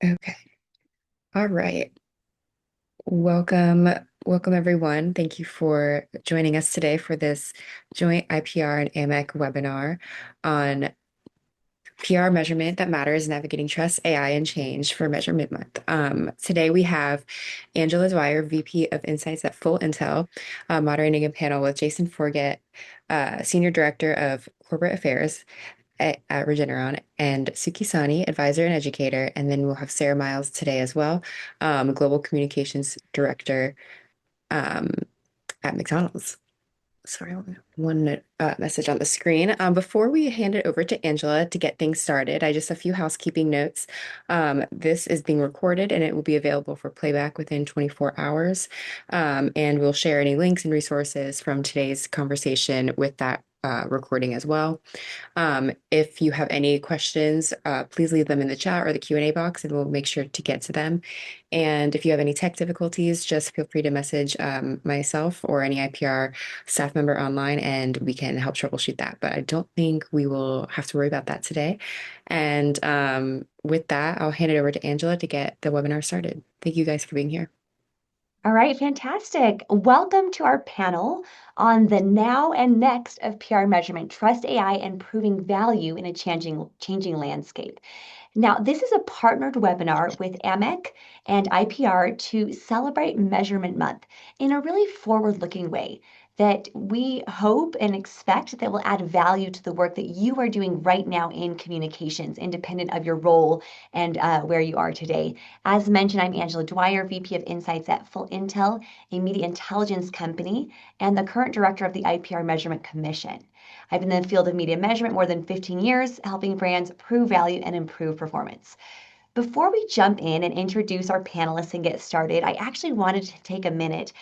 Okay. All right. Welcome everyone. Thank you for joining us today for this joint IPR and AMEC webinar on PR measurement that matters, navigating trust, AI, and change for Measurement Month. Today we have Angela Dwyer, VP of Insights at Fullintel, moderating a panel with Jason Forget, Senior Director of Corporate Affairs at Regeneron, and Sukhi Sahni, advisor and educator. And then we'll have Sarah Myles today as well, Global Communications Director um, at McDonald's. Sorry, one message on the screen. Before we hand it over to Angela to get things started, I just a few housekeeping notes. This is being recorded and it will be available for playback within 24 hours. And we'll share any links and resources from today's conversation with that recording as well. If you have any questions, please leave them in the chat or the Q&A box and we'll make sure to get to them. And if you have any tech difficulties, just feel free to message myself or any IPR staff member online and we can help troubleshoot that. But I don't think we will have to worry about that today. And with that, I'll hand it over to Angela to get the webinar started. Thank you guys for being here. All right, fantastic. Welcome to our panel on the now and next of PR measurement, trust AI and proving value in a changing landscape. Now, this is a partnered webinar with AMEC and IPR to celebrate Measurement Month in a really forward-looking way that we hope and expect that will add value to the work that you are doing right now in communications, independent of your role and where you are today. As mentioned, I'm Angela Dwyer, VP of Insights at Fullintel, a media intelligence company, and the current director of the IPR Measurement Commission. I've been in the field of media measurement more than 15 years, helping brands prove value and improve performance. Before we jump in and introduce our panelists and get started, I actually wanted to take a minute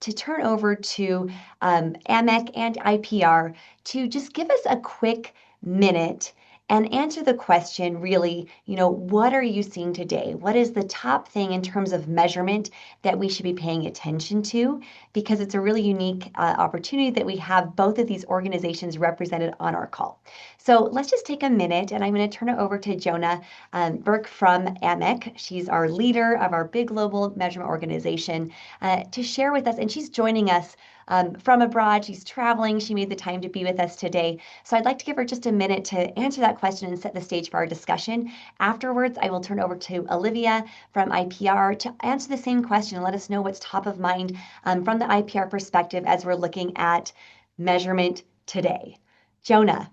to turn over to AMEC and IPR to just give us a quick minute and answer the question really, what are you seeing today? What is the top thing in terms of measurement that we should be paying attention to? Because it's a really unique opportunity that we have both of these organizations represented on our call. So let's just take a minute and I'm going to turn it over to Jonah Burke from AMEC. She's our leader of our big global measurement organization to share with us, and she's joining us from abroad. She's traveling. She made the time to be with us today. So I'd like to give her just a minute to answer that question and set the stage for our discussion. Afterwards, I will turn over to Olivia from IPR to answer the same question and let us know what's top of mind from the IPR perspective as we're looking at measurement today. Jonah.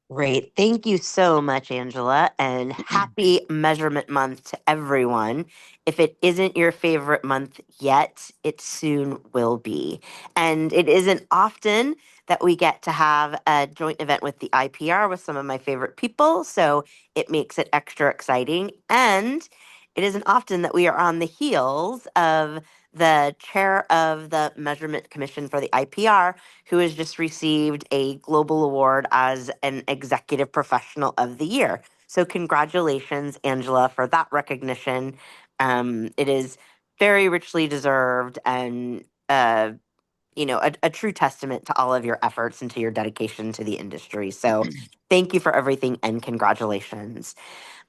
Great. Thank you so much, Angela, and happy Measurement Month to everyone. If it isn't your favorite month yet, it soon will be. And it isn't often that we get to have a joint event with the IPR with some of my favorite people, so it makes it extra exciting. And it isn't often that we are on the heels of the chair of the Measurement Commission for the IPR, who has just received a global award as an Executive Professional of the Year. So congratulations, Angela, for that recognition. It is very richly deserved and a true testament to all of your efforts and to your dedication to the industry. So thank you for everything and congratulations.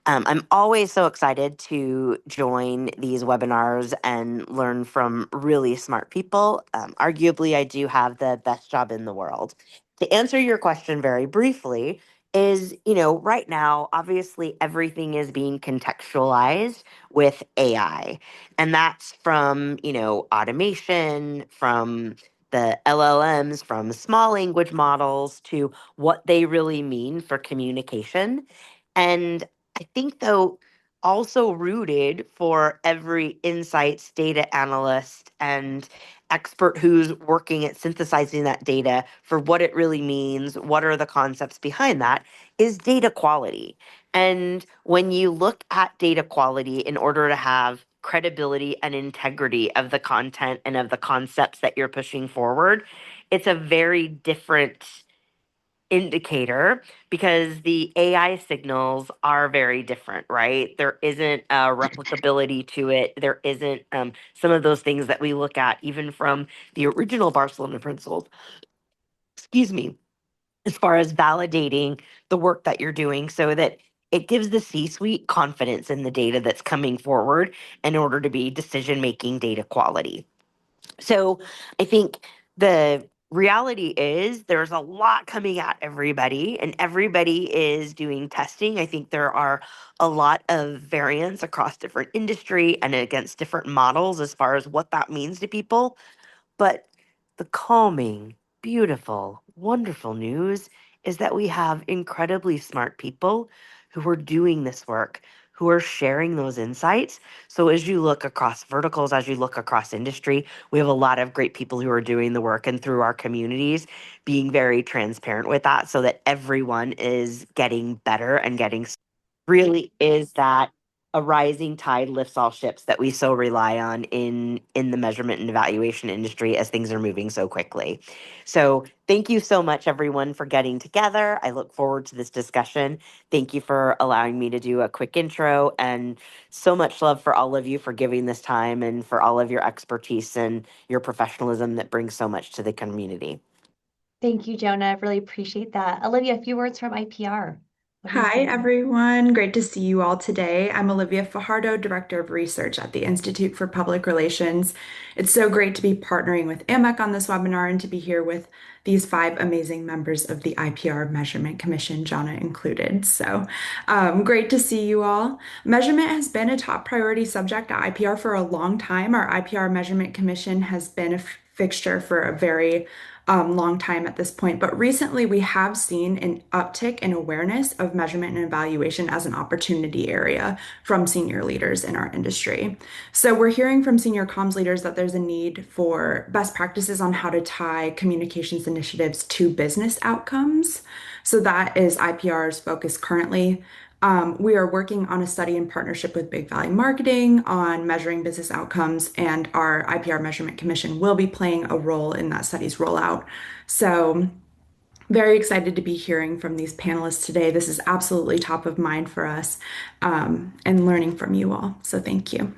I'm always so excited to join these webinars and learn from really smart people. Arguably, I do have the best job in the world. To answer your question very briefly, right now, obviously, everything is being contextualized with AI. And that's from, automation, from the LLMs, from small language models to what they really mean for communication. And I think, though, also rooted for every insights data analyst and expert who's working at synthesizing that data for what it really means, what are the concepts behind that, is data quality. And when you look at data quality in order to have credibility and integrity of the content and of the concepts that you're pushing forward, it's a very different indicator because the AI signals are very different, right? There isn't a replicability to it. There isn't some of those things that we look at even from the original Barcelona Principles. Excuse me. as far as validating the work that you're doing so that it gives the C-suite confidence in the data that's coming forward in order to be decision making data quality. So I think the reality is there's a lot coming at everybody, and everybody is doing testing. I think there are a lot of variants across different industry and against different models as far as what that means to people. But the calming, beautiful, wonderful news is that we have incredibly smart people who are doing this work, who are sharing those insights. So as you look across verticals, as you look across industry, we have a lot of great people who are doing the work and through our communities being very transparent with that so that everyone is getting better and getting really is that a rising tide lifts all ships that we so rely on in the measurement and evaluation industry as things are moving so quickly. So thank you so much everyone for getting together. I look forward to this discussion. Thank you for allowing me to do a quick intro, and so much love for all of you for giving this time and for all of your expertise and your professionalism that brings so much to the community. Thank you, Jonah. I really appreciate that. Olivia, a few words from IPR. What are you Hi, thinking? everyone. Great to see you all today. I'm Olivia Fajardo, Director of Research at the Institute for Public Relations. It's so great to be partnering with AMEC on this webinar and to be here with these five amazing members of the IPR Measurement Commission, Jana included. Great to see you all. Measurement has been a top priority subject at IPR for a long time. Our IPR Measurement Commission has been a fixture for a very long time at this point, but recently we have seen an uptick in awareness of measurement and evaluation as an opportunity area from senior leaders in our industry. So we're hearing from senior comms leaders that there's a need for best practices on how to tie communications initiatives to business outcomes. So that is IPR's focus currently. We are working on a study in partnership with Big Valley Marketing on measuring business outcomes, and our IPR Measurement Commission will be playing a role in that study's rollout. So, very excited to be hearing from these panelists today. This is absolutely top of mind for us, and learning from you all. So, thank you.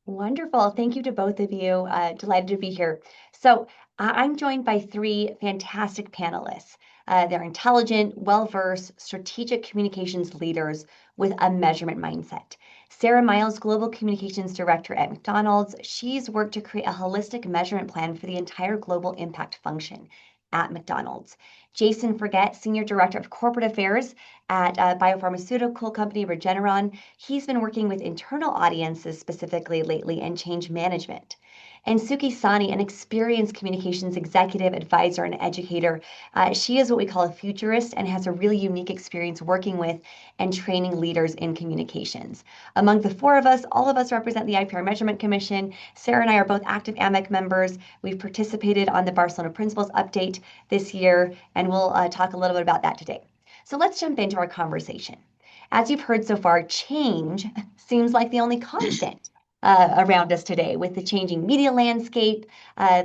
Wonderful. Thank you to both of you. Delighted to be here. So I'm joined by three fantastic panelists. They're intelligent, well-versed, strategic communications leaders with a measurement mindset. Sarah Myles, Global Communications Director at McDonald's. She's worked to create a holistic measurement plan for the entire global impact function at McDonald's. Jason Forget, Senior Director of Corporate Affairs at biopharmaceutical company Regeneron. He's been working with internal audiences specifically lately and change management. And Sukhi Sahni, an experienced communications executive, advisor, and educator. She is what we call a futurist and has a really unique experience working with and training leaders in communications. Among the four of us, all of us represent the IPR Measurement Commission. Sarah and I are both active AMEC members. We've participated on the Barcelona Principles update this year, and we'll talk a little bit about that today. So let's jump into our conversation. As you've heard so far, change seems like the only constant around us today. With the changing media landscape,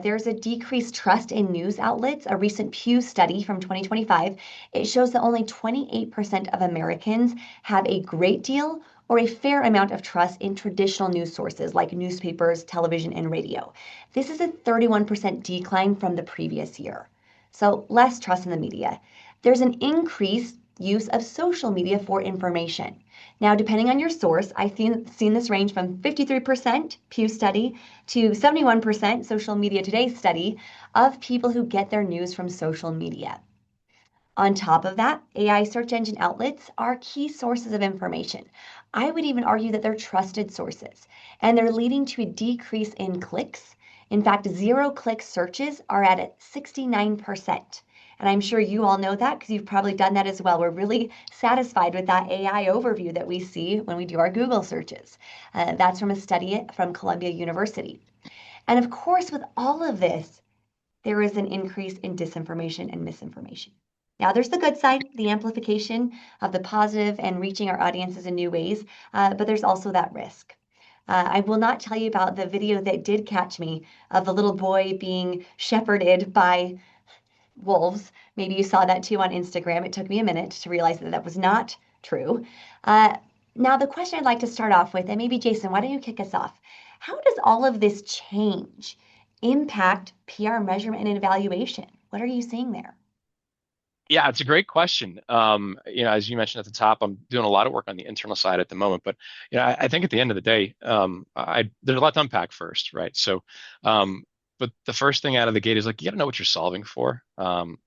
there's a decreased trust in news outlets. A recent Pew study from 2025, it shows that only 28% of Americans have a great deal or a fair amount of trust in traditional news sources like newspapers, television, and radio. This is a 31% decline from the previous year. So less trust in the media. There's an increased use of social media for information. Now, depending on your source, I've seen this range from 53% Pew study to 71% Social Media Today study of people who get their news from social media. On top of that, AI search engine outlets are key sources of information. I would even argue that they're trusted sources, and they're leading to a decrease in clicks. In fact, zero-click searches are at 69%. And I'm sure you all know that because you've probably done that as well. We're really satisfied with that AI overview that we see when we do our Google searches. That's from a study from Columbia University. And of course, with all of this, there is an increase in disinformation and misinformation. Now, there's the good side, the amplification of the positive and reaching our audiences in new ways, but there's also that risk. I will not tell you about the video that did catch me of the little boy being shepherded by wolves. Maybe you saw that too on Instagram. It took me a minute to realize that that was not true. Now, the question I'd like to start off with, and maybe Jason, why don't you kick us off? How does all of this change impact PR measurement and evaluation? What are you seeing there? Yeah, it's a great question. As you mentioned at the top, I'm doing a lot of work on the internal side at the moment, but I think at the end of the day, there's a lot to unpack first, right? Um, but the first thing out of the gate is like you got to know what you're solving for.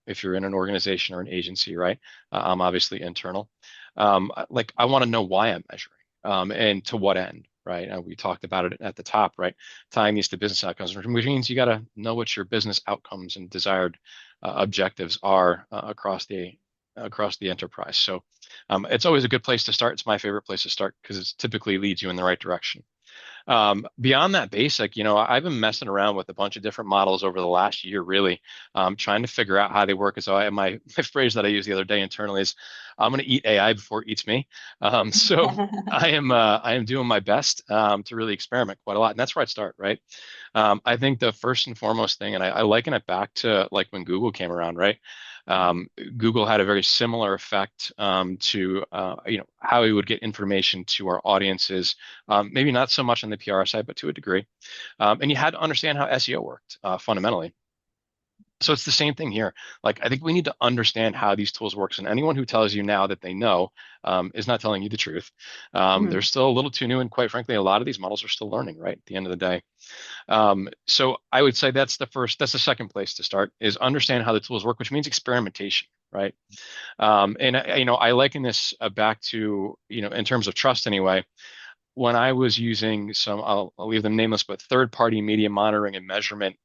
If you're in an organization or an agency, right? I'm obviously internal. Like I want to know why I'm measuring, and to what end, right? We talked about it at the top, right? Tying these to business outcomes, which means you got to know what your business outcomes and desired objectives are across the enterprise. So it's always a good place to start. It's my favorite place to start because it typically leads you in the right direction. Beyond that basic, I've been messing around with a bunch of different models over the last year, really, trying to figure out how they work. And so my phrase that I used the other day internally is, I'm going to eat AI before it eats me. So I am doing my best to really experiment quite a lot, and that's where I start, right? I think the first and foremost thing, and I liken it back to like when Google came around, right? Google had a very similar effect to how we would get information to our audiences. Maybe not so much on the PR side, but to a degree. And you had to understand how SEO worked fundamentally. So it's the same thing here. Like I think we need to understand how these tools works, and anyone who tells you now that they know is not telling you the truth. They're Mhm. still a little too new, and quite frankly, a lot of these models are still learning. Right at the end of the day, so I would say that's the second place to start is understand how the tools work, which means experimentation, right? And I liken this back to in terms of trust anyway. When I was using I'll leave them nameless, but third-party media monitoring and measurement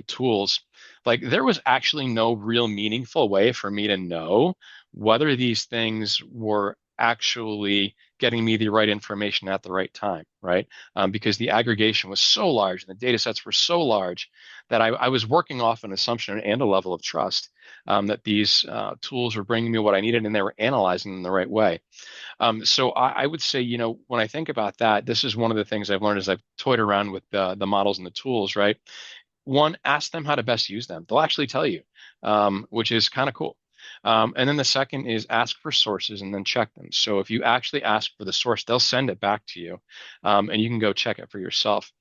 tools, like there was actually no real meaningful way for me to know whether these things were actually getting me the right information at the right time, right? Because the aggregation was so large and the data sets were so large that I was working off an assumption and a level of trust that these tools were bringing me what I needed and they were analyzing them the right way. So I would say, when I think about that, this is one of the things I've learned as I've toyed around with the models and the tools, right? One, ask them how to best use them. They'll actually tell you, which is kind of cool. And then the second is ask for sources and then check them. So if you actually ask for the source, they'll send it back to you, and you can go check it for yourself.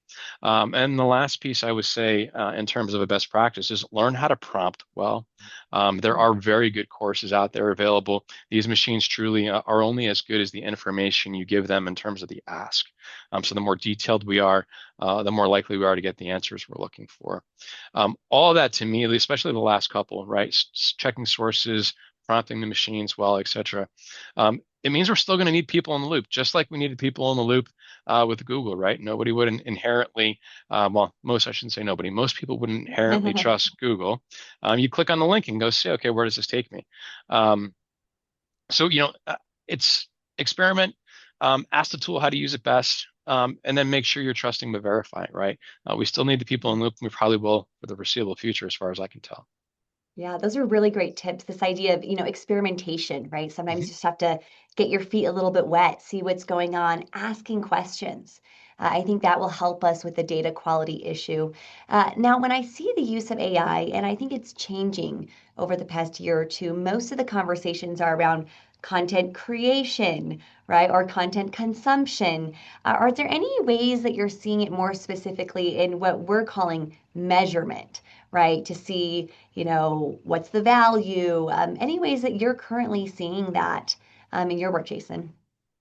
And the last piece I would say in terms of a best practice is learn how to prompt well. There are very good courses out there available. These machines truly are only as good as the information you give them in terms of the ask. So the more detailed we are, the more likely we are to get the answers we're looking for. All of that to me, especially the last couple, right? Checking sources, prompting the machines well, etc. It means we're still going to need people in the loop, just like we needed people in the loop with Google, right? Nobody would inherently, most, I shouldn't say nobody, most people wouldn't inherently trust Google. You click on the link and go see, okay, where does this take me? Um, so it's experiment, ask the tool how to use it best, and then make sure you're trusting but verifying, right? We still need the people in the loop, and we probably will for the foreseeable future, as far as I can tell. Yeah, those are really great tips. This idea of, experimentation, right? Sometimes Mhm. you just have to get your feet a little bit wet, see what's going on, asking questions. I think that will help us with the data quality issue. Now, when I see the use of AI, and I think it's changing over the past year or two, most of the conversations are around content creation, right? Or content consumption. Are there any ways that you're seeing it more specifically in what we're calling measurement, right? To see what's the value? Any ways that you're currently seeing that in your work, Jason?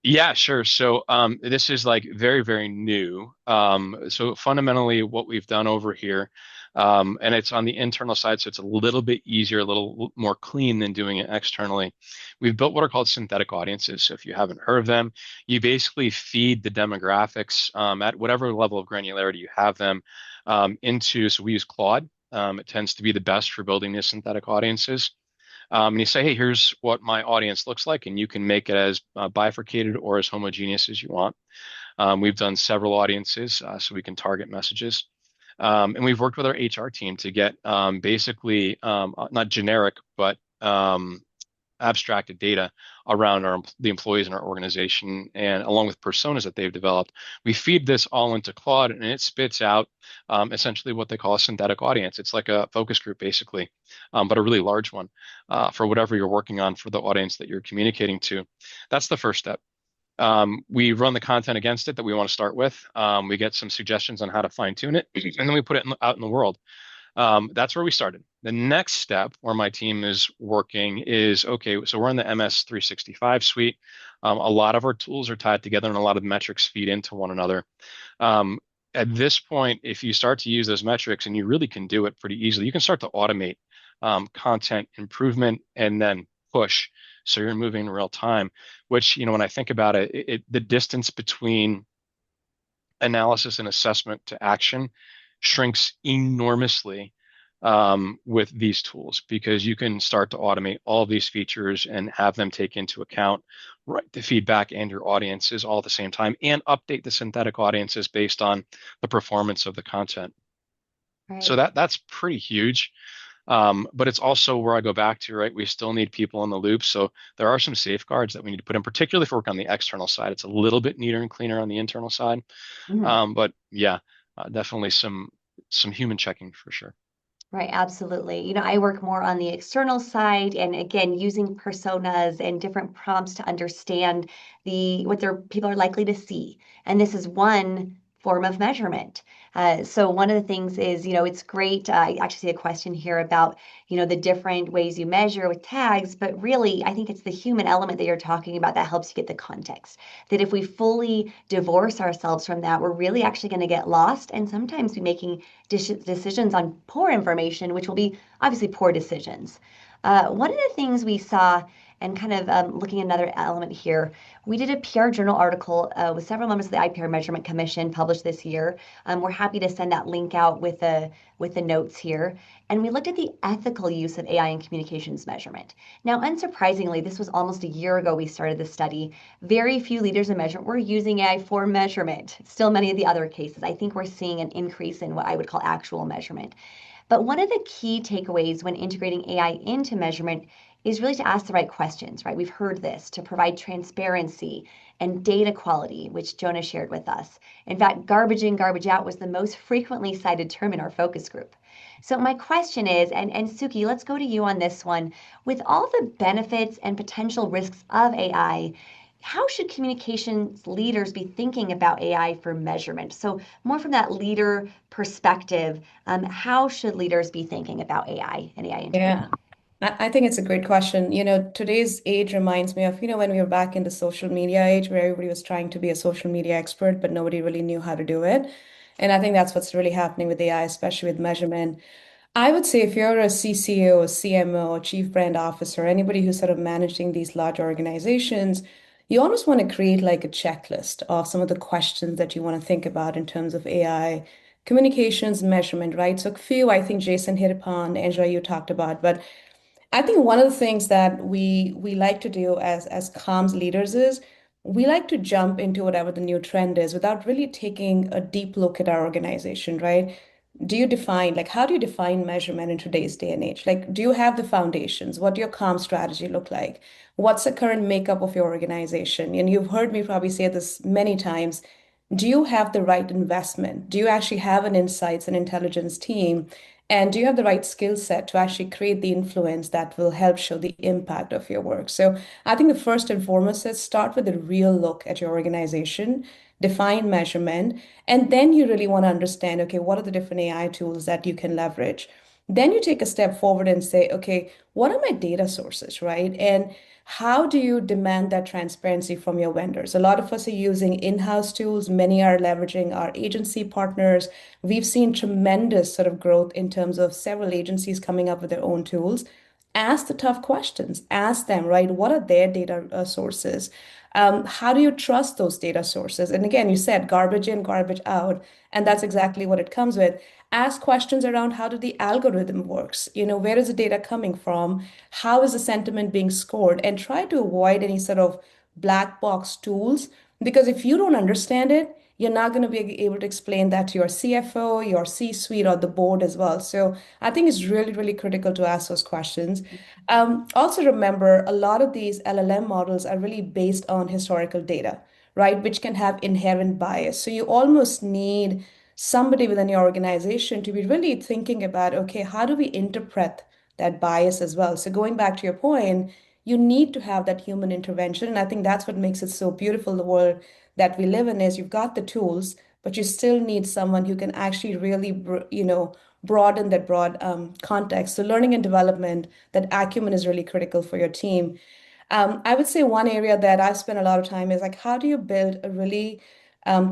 Yeah, sure. So this is like very, very new. So fundamentally, what we've done over here, and it's on the internal side, so it's a little bit easier, a little more clean than doing it externally. We've built what are called synthetic audiences. So if you haven't heard of them, you basically feed the demographics at whatever level of granularity you have them into. So we use Claude. It tends to be the best for building these synthetic audiences. And you say, hey, here's what my audience looks like, and you can make it as bifurcated or as homogeneous as you want. We've done several audiences so we can target messages. And we've worked with our HR team to get basically not generic, but abstracted data around the employees in our organization and along with personas that they've developed. We feed this all into Claude and it spits out essentially what they call a synthetic audience. It's like a focus group basically, but a really large one for whatever you're working on for the audience that you're communicating to. That's the first step. We run the content against it that we want to start with. We get some suggestions on how to fine tune it, and then we put it out in the world. That's where we started. The next step where my team is working is, okay, so we're in the MS 365 suite. A lot of our tools are tied together and a lot of metrics feed into one another. Um, at this point, if you start to use those metrics, and you really can do it pretty easily, you can start to automate content improvement and then push. So you're moving in real time, which, when I think about it, the distance between analysis and assessment to action shrinks enormously with these tools, because you can start to automate all of these features and have them take into account, right, the feedback and your audiences all at the same time, and update the synthetic audiences based on the performance of the content. So Right. that's pretty huge. But it's also where I go back to, right? We still need people in the loop. So there are some safeguards that we need to put in, particularly if we work on the external side. It's a little bit neater and cleaner on the internal side. Mhm. But yeah, definitely some human checking for sure. Right, absolutely. I work more on the external side and again using personas and different prompts to understand what their people are likely to see. And this is one form of measurement. So one of the things is, it's great. I actually see a question here about, the different ways you measure with tags, but really I think it's the human element that you're talking about that helps you get the context. That if we fully divorce ourselves from that, we're really actually going to get lost and sometimes be making decisions on poor information, which will be obviously poor decisions. One of the things we saw, and kind of looking at another element here, we did a PR Journal article with several members of the IPR Measurement Commission published this year. We're happy to send that link out with the notes here. And we looked at the ethical use of AI in communications measurement. Now, unsurprisingly, this was almost a year ago we started the study. Very few leaders in measurement were using AI for measurement. Still many of the other cases. I think we're seeing an increase in what I would call actual measurement. But one of the key takeaways when integrating AI into measurement is really to ask the right questions, right? We've heard this to provide transparency and data quality, which Jonah shared with us. In fact, garbage in, garbage out was the most frequently cited term in our focus group. So my question is, and Sukhi, let's go to you on this one. With all the benefits and potential risks of AI, how should communications leaders be thinking about AI for measurement? So more from that leader perspective, how should leaders be thinking about AI and AI Yeah, integration? I think it's a great question. Today's age reminds me of, when we were back in the social media age where everybody was trying to be a social media expert, but nobody really knew how to do it. And I think that's what's really happening with AI, especially with measurement. I would say if you're a CCO, a CMO, a chief brand officer, anybody who's sort of managing these large organizations, you almost want to create like a checklist of some of the questions that you want to think about in terms of AI communications measurement, right? So a few I think Jason hit upon, Angela, you talked about, but I think one of the things that we like to do as comms leaders is we like to jump into whatever the new trend is without really taking a deep look at our organization, right? How do you define measurement in today's day and age? Like, do you have the foundations? What do your comm strategy look like? What's the current makeup of your organization? And you've heard me probably say this many times. Do you have the right investment? Do you actually have an insights and intelligence team? And do you have the right skill set to actually create the influence that will help show the impact of your work? So I think the first and foremost is start with a real look at your organization, define measurement, and then you really want to understand, okay, what are the different AI tools that you can leverage? Then you take a step forward and say, okay, what are my data sources, right? And how do you demand that transparency from your vendors? A lot of us are using in-house tools. Many are leveraging our agency partners. We've seen tremendous sort of growth in terms of several agencies coming up with their own tools. Ask the tough questions. Ask them, right? What are their data sources? How do you trust those data sources? And again, you said garbage in, garbage out, and that's exactly what it comes with. Ask questions around how do the algorithm works? Where is the data coming from? How is the sentiment being scored? And try to avoid any sort of black box tools because if you don't understand it, you're not going to be able to explain that to your CFO, your C-suite, or the board as well. So I think it's really, really critical to ask those questions. Also, remember, a lot of these LLM models are really based on historical data, right? Which can have inherent bias. So you almost need somebody within your organization to be really thinking about, okay, how do we interpret that bias as well? So going back to your point, you need to have that human intervention. And I think that's what makes it so beautiful, the world that we live in is you've got the tools, but you still need someone who can actually really, broaden that broad context. So learning and development, that acumen is really critical for your team. I would say one area that I've spent a lot of time is like, how do you build a really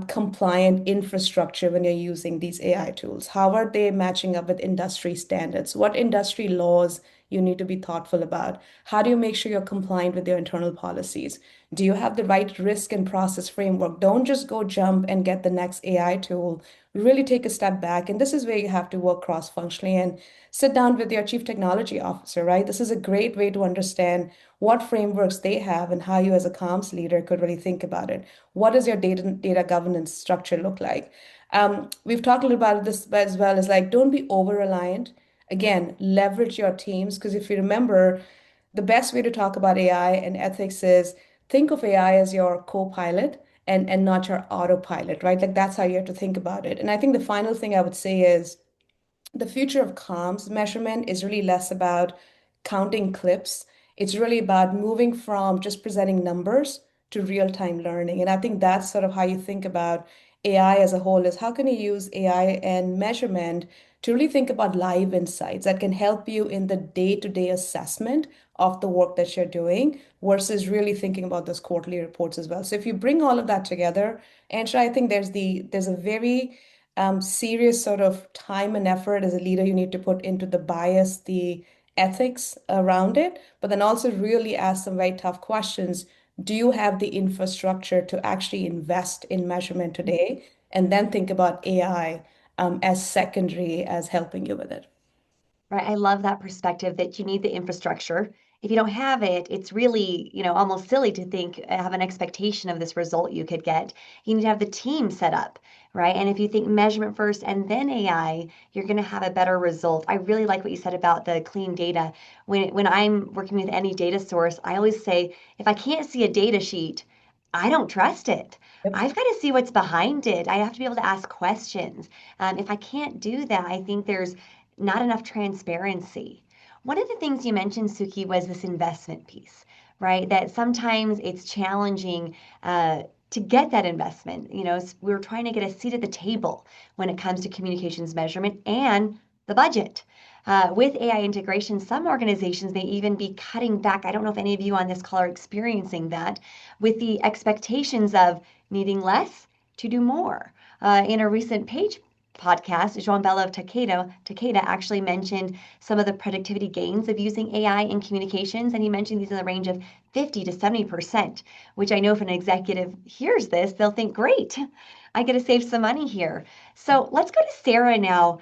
compliant infrastructure when you're using these AI tools? How are they matching up with industry standards? What industry laws you need to be thoughtful about? How do you make sure you're compliant with your internal policies? Do you have the right risk and process framework? Don't just go jump and get the next AI tool. Really take a step back. And this is where you have to work cross-functionally and sit down with your chief technology officer, right? This is a great way to understand what frameworks they have and how you as a comms leader could really think about it. What does your data governance structure look like? We've talked a little about this as well, is like, don't be over reliant. Again, leverage your teams, because if you remember, the best way to talk about AI and ethics is think of AI as your co-pilot and not your autopilot, right? Like that's how you have to think about it. And I think the final thing I would say is the future of comms measurement is really less about counting clips. It's really about moving from just presenting numbers to real-time learning. And I think that's sort of how you think about AI as a whole, is how can you use AI and measurement to really think about live insights that can help you in the day-to-day assessment of the work that you're doing versus really thinking about those quarterly reports as well. So if you bring all of that together, Angela, I think there's a very serious sort of time and effort as a leader you need to put into the bias, the ethics around it, but then also really ask some very tough questions. Do you have the infrastructure to actually invest in measurement today? And then think about AI as secondary as helping you with it. Right. I love that perspective that you need the infrastructure. If you don't have it, it's really, almost silly to think, have an expectation of this result you could get. You need to have the team set up, right? And if you think measurement first and then AI, you're going to have a better result. I really like what you said about the clean data. When I'm working with any data source, I always say, if I can't see a data sheet, I don't trust it. Yep. I've got to see what's behind it. I have to be able to ask questions. If I can't do that, I think there's not enough transparency. One of the things you mentioned, Sukhi, was this investment piece, right? That sometimes it's challenging to get that investment. We're trying to get a seat at the table when it comes to communications measurement and the budget. With AI integration, some organizations may even be cutting back. I don't know if any of you on this call are experiencing that, with the expectations of needing less to do more. In a recent page podcast, João Belo of Takeda actually mentioned some of the productivity gains of using AI in communications, and he mentioned these in the range of 50 to 70%, which I know if an executive hears this, they'll think, great, I get to save some money here. So let's go to Sarah now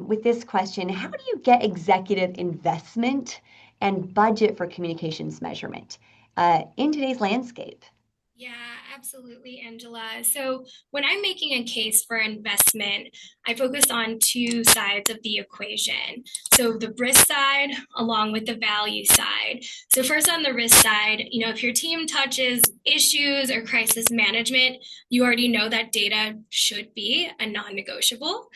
with this question. How do you get executive investment and budget for communications measurement in today's landscape? Yeah, absolutely, Angela. So when I'm making a case for investment, I focus on two sides of the equation. So the risk side along with the value side. So first on the risk side, if your team touches issues or crisis management, you already know that data should be a non-negotiable.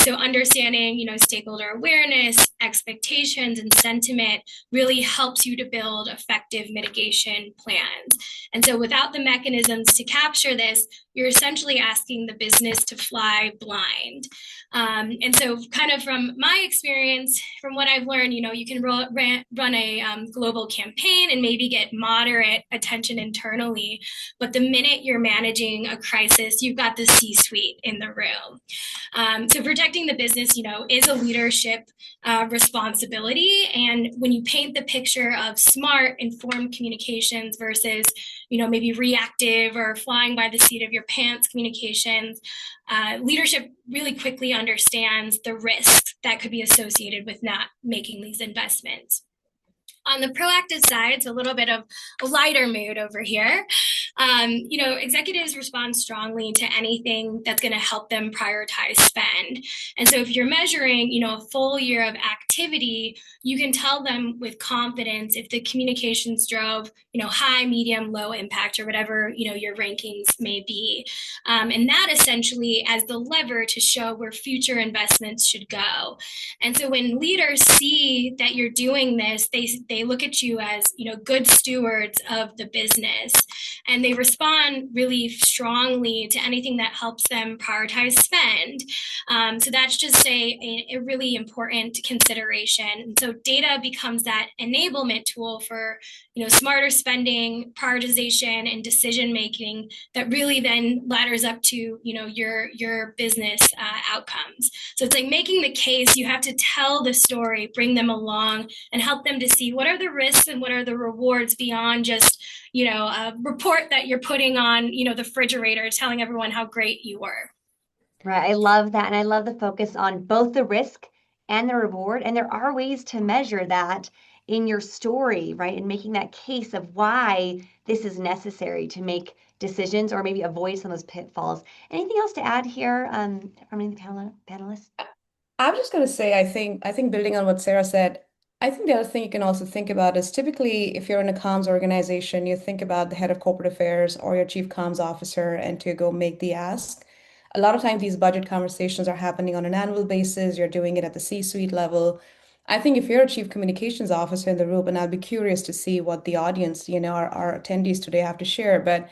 So understanding, stakeholder awareness, expectations, and sentiment really helps you to build effective mitigation plans. And so without the mechanisms to capture this, you're essentially asking the business to fly blind. And so kind of from my experience, from what I've learned, you can run a global campaign and maybe get moderate attention internally. But the minute you're managing a crisis, you've got the C-suite in the room. So protecting the business, is a leadership responsibility. And when you paint the picture of smart, informed communications versus maybe reactive or flying by the seat of your pants communications, leadership really quickly understands the risks that could be associated with not making these investments. On the proactive side, it's a little bit of a lighter mood over here. Executives respond strongly to anything that's going to help them prioritize spend. And so if you're measuring, a full year of activity, you can tell them with confidence if the communications drove, high, medium, low impact, or whatever, your rankings may be. And that essentially as the lever to show where future investments should go. And so when leaders see that you're doing this, they look at you as, good stewards of the business. and they respond really strongly to anything that helps them prioritize spend. So that's just a really important consideration. And so data becomes that enablement tool for smarter spending, prioritization, and decision making that really then ladders up to your business outcomes. So it's like making the case. You have to tell the story, bring them along, and help them to see what are the risks and what are the rewards beyond just a report that you're putting on the refrigerator telling everyone how great you were. Right. I love that. And I love the focus on both the risk and the reward. And there are ways to measure that in your story, right? And making that case of why this is necessary to make decisions or maybe avoid some of those pitfalls. Anything else to add here from any of the panelists? I'm just going to say, I think building on what Sarah said, I think the other thing you can also think about is typically if you're in a comms organization, you think about the head of corporate affairs or your chief comms officer and to go make the ask. A lot of times these budget conversations are happening on an annual basis. You're doing it at the C-suite level. I think if you're a chief communications officer in the room, and I'll be curious to see what the audience, our attendees today have to share, but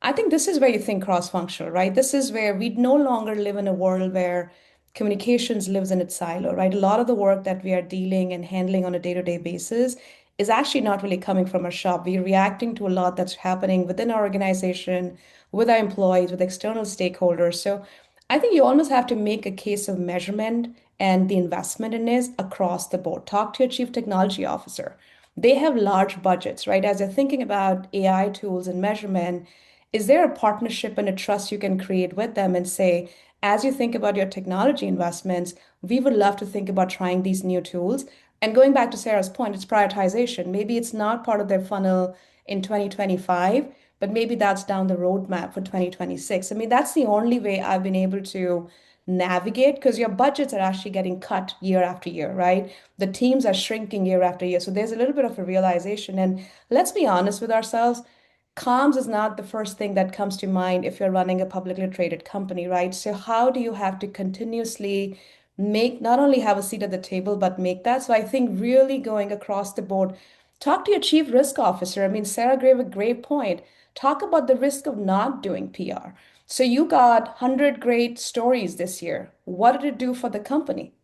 I think this is where you think cross-functional, right? This is where we no longer live in a world where communications lives in its silo, right? A lot of the work that we are dealing and handling on a day-to-day basis is actually not really coming from our shop. We're reacting to a lot that's happening within our organization, with our employees, with external stakeholders. So I think you almost have to make a case of measurement and the investment in this across the board. Talk to your chief technology officer. They have large budgets, right? As they're thinking about AI tools and measurement, is there a partnership and a trust you can create with them and say, as you think about your technology investments, we would love to think about trying these new tools. And going back to Sarah's point, it's prioritization. Maybe it's not part of their funnel in 2025, but maybe that's down the roadmap for 2026. I mean, that's the only way I've been able to navigate because your budgets are actually getting cut year after year, right? The teams are shrinking year after year. So there's a little bit of a realization. And let's be honest with ourselves. Comms is not the first thing that comes to mind if you're running a publicly traded company, right? So how do you have to continuously make not only have a seat at the table, but make that? So I think really going across the board, talk to your chief risk officer. I mean, Sarah gave a great point. Talk about the risk of not doing PR. So you got 100 great stories this year. What did it do for the company?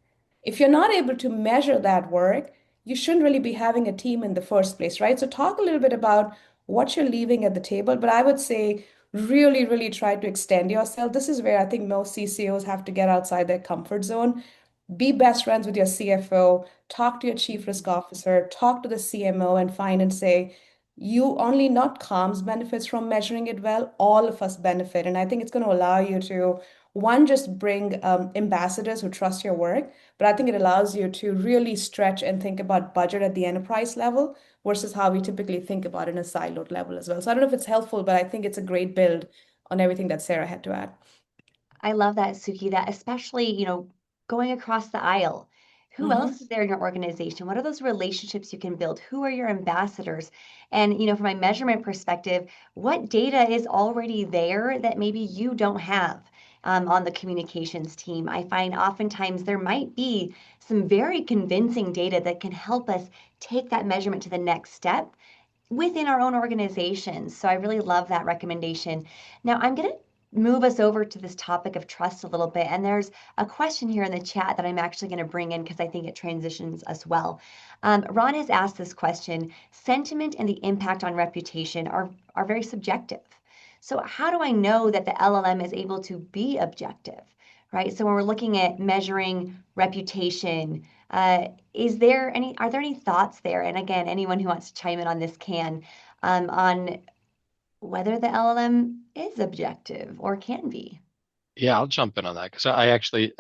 If you're not able to measure that work, you shouldn't really be having a team in the first place, right? So talk a little bit about what you're leaving at the table. But I would say really, really try to extend yourself. This is where I think most CCOs have to get outside their comfort zone. Be best friends with your CFO, talk to your chief risk officer, talk to the CMO and find and say, you only not comms benefits from measuring it well, all of us benefit. And I think it's going to allow you to, one, just bring ambassadors who trust your work, but I think it allows you to really stretch and think about budget at the enterprise level versus how we typically think about it in a siloed level as well. So I don't know if it's helpful, but I think it's a great build on everything that Sarah had to add. I love that, Sukhi, that especially, going across the aisle. Who else is there in your organization? What are those relationships you can build? Who are your ambassadors? And, from my measurement perspective, what data is already there that maybe you don't have on the communications team? I find oftentimes there might be some very convincing data that can help us take that measurement to the next step within our own organizations. So I really love that recommendation. Now I'm going to move us over to this topic of trust a little bit. And there's a question here in the chat that I'm actually going to bring in because I think it transitions us well. Ron has asked this question. Sentiment and the impact on reputation are very subjective. So how do I know that the LLM is able to be objective, right? So when we're looking at measuring reputation, are there any thoughts there? And again, anyone who wants to chime in on this can, on whether the LLM is objective or can be. Yeah, I'll jump in on that because I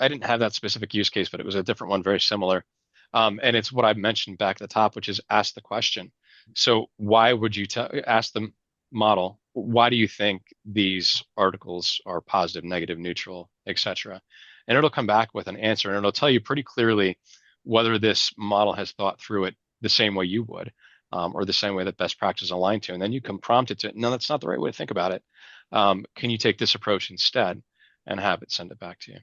didn't have that specific use case, but it was a different one, very similar. And it's what I mentioned back at the top, which is ask the question. So why would you ask the model, why do you think these articles are positive, negative, neutral, etc.? And it'll come back with an answer, and it'll tell you pretty clearly whether this model has thought through it the same way you would, or the same way that best practice is aligned to. And then you can prompt it to, no, that's not the right way to think about it. Can you take this approach instead and have it send it back to you?